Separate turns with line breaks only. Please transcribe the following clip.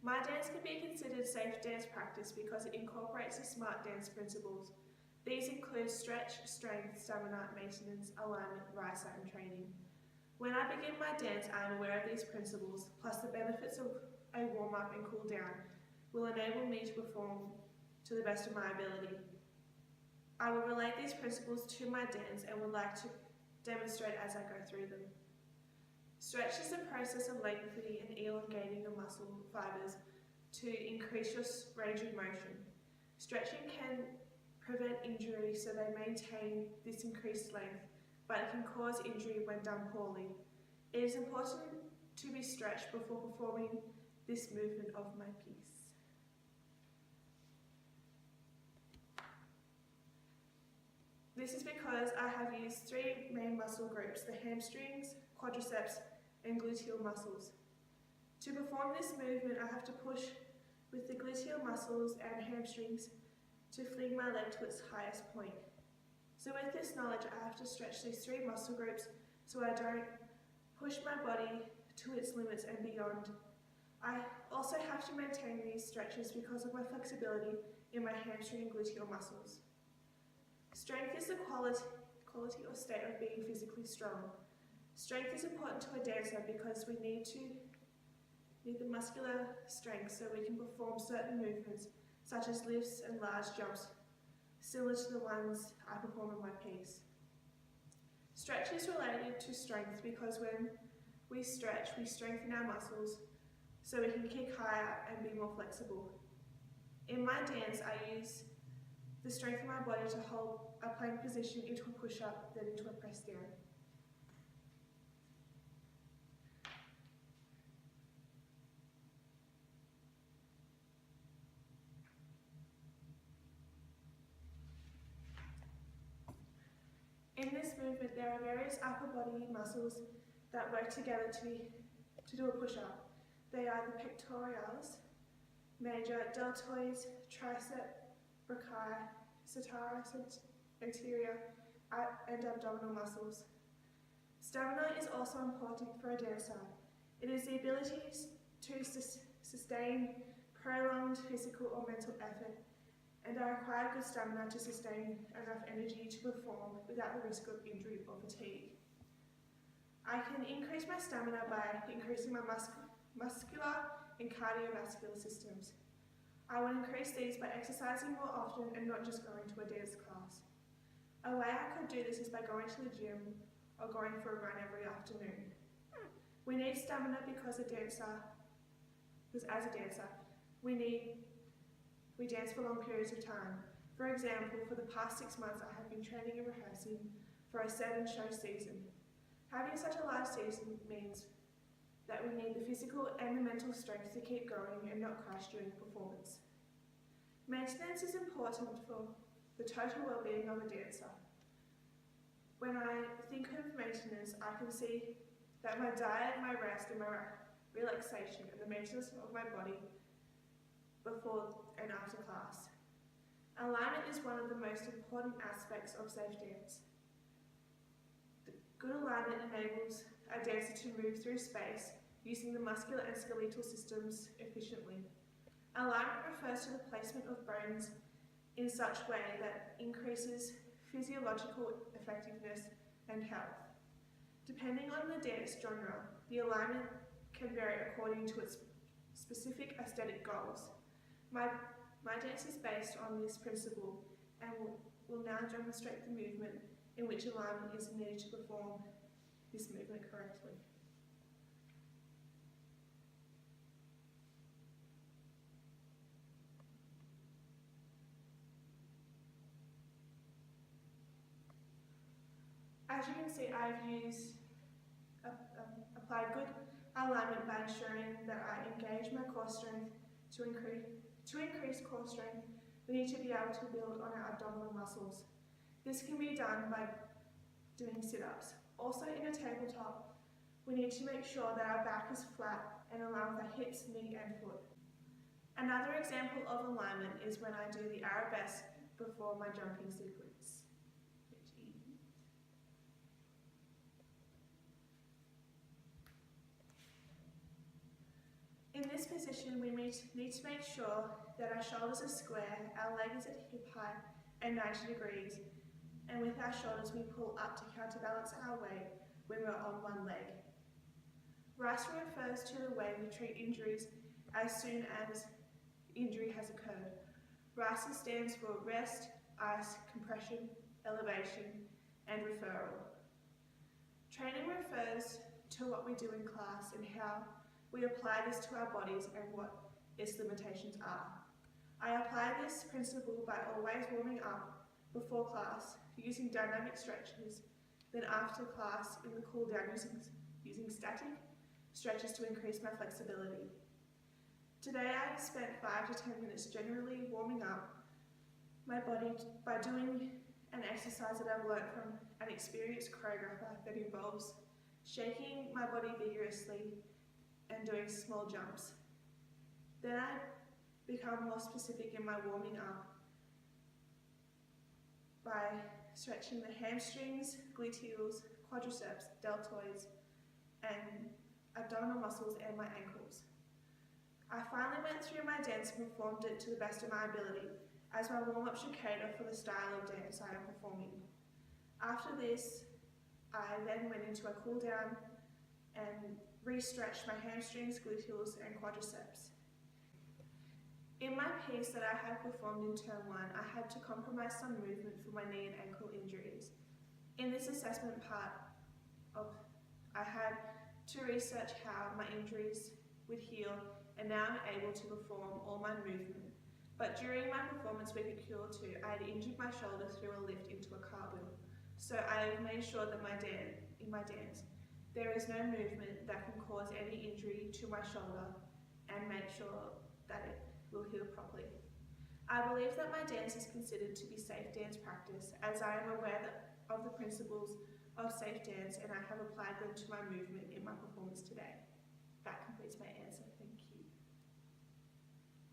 My dance can be considered safe dance practice because it incorporates the SMART dance principles. These include stretch, strength, stamina, maintenance, alignment, RISA and training. When I begin my dance, I am aware of these principles, plus the benefits of a warm-up and cool down will enable me to perform to the best of my ability. I will relate these principles to my dance and would like to demonstrate as I go through them. Stretch is the process of lengthening and elongating the muscle fibres to increase your range of motion. Stretching can prevent injury, so they maintain this increased length, but it can cause injury when done poorly. It is important to be stretched before performing this movement of my piece. This is because I have used three main muscle groups, the hamstrings, quadriceps, and gluteal muscles. To perform this movement, I have to push with the gluteal muscles and hamstrings to fling my leg to its highest point. So with this knowledge, I have to stretch these three muscle groups so I don't push my body to its limits and beyond. I also have to maintain these stretches because of my flexibility in my hamstring and gluteal muscles. Strength is the quality or state of being physically strong. Strength is important to a dancer because we need the muscular strength so we can perform certain movements such as lifts and large jumps, similar to the ones I perform in my piece. Stretch is related to strength because when we stretch, we strengthen our muscles so we can kick higher and be more flexible. In my dance, I use the strength of my body to hold a plank position into a push-up, then into a press down. In this movement, there are various upper body muscles that work together to do a push-up. They are the pectorals, major, deltoids, tricep, brachii, sartorius, anterior, and abdominal muscles. Stamina is also important for a dancer. It is the ability to sustain prolonged physical or mental effort, and I require good stamina to sustain enough energy to perform without the risk of injury or fatigue. I can increase my stamina by increasing my muscular and cardiovascular systems. I will increase these by exercising more often and not just going to a dance class. A way I could do this is by going to the gym or going for a run every afternoon. We need stamina because as a dancer, we dance for long periods of time. For example, for the past 6 months I have been training and rehearsing for a 7-show season. Having such a large season means that we need the physical and the mental strength to keep going and not crash during performance. Maintenance is important for the total well-being of a dancer. When I think of maintenance, I can see that my diet, my rest, and my relaxation and the maintenance of my body before and after class. Alignment is one of the most important aspects of safe dance. Good alignment enables a dancer to move through space using the muscular and skeletal systems efficiently. Alignment refers to the placement of bones in such way that increases physiological effectiveness and health. Depending on the dance genre, the alignment can vary according to its specific aesthetic goals. My dance is based on this principle and will now demonstrate the movement in which alignment is needed to perform this movement correctly. As you can see, I've applied good alignment by ensuring that I engage my core strength. To increase core strength, we need to be able to build on our abdominal muscles. This can be done by doing sit-ups. Also in a tabletop, we need to make sure that our back is flat and align with our hips, knee and foot. Another example of alignment is when I do the arabesque before my jumping sequence. In this position, we need to make sure that our shoulders are square, our leg is at hip height and 90 degrees, and with our shoulders we pull up to counterbalance our weight when we're on one leg. RICE refers to the way we treat injuries as soon as injury has occurred. RICE stands for rest, ice, compression, elevation, and referral. Training refers to what we do in class and how we apply this to our bodies and what its limitations are. I apply this principle by always warming up before class using dynamic stretches, then after class in the cool down using static stretches to increase my flexibility. Today I spent 5 to 10 minutes generally warming up my body by doing an exercise that I've learned from an experienced choreographer that involves shaking my body vigorously and doing small jumps. Then I become more specific in my warming up by stretching the hamstrings, gluteals, quadriceps, deltoids, and abdominal muscles and my ankles. I finally went through my dance and performed it to the best of my ability, as my warm-up should cater for the style of dance I am performing. After this, I then went into a cool down and re-stretched my hamstrings, gluteals, and quadriceps. In my piece that I had performed in term 1, I had to compromise some movement for my knee and ankle injuries. In this assessment part, I had to research how my injuries would heal, and now I'm able to perform all my movement. But during my performance week at Cure 2, I had injured my shoulder through a lift into a cartwheel. So I made sure that in my dance, there is no movement that can cause any injury to my shoulder, and make sure that it will heal properly. I believe that my dance is considered to be safe dance practice, as I am aware of the principles of safe dance and I have applied them to my movement in my performance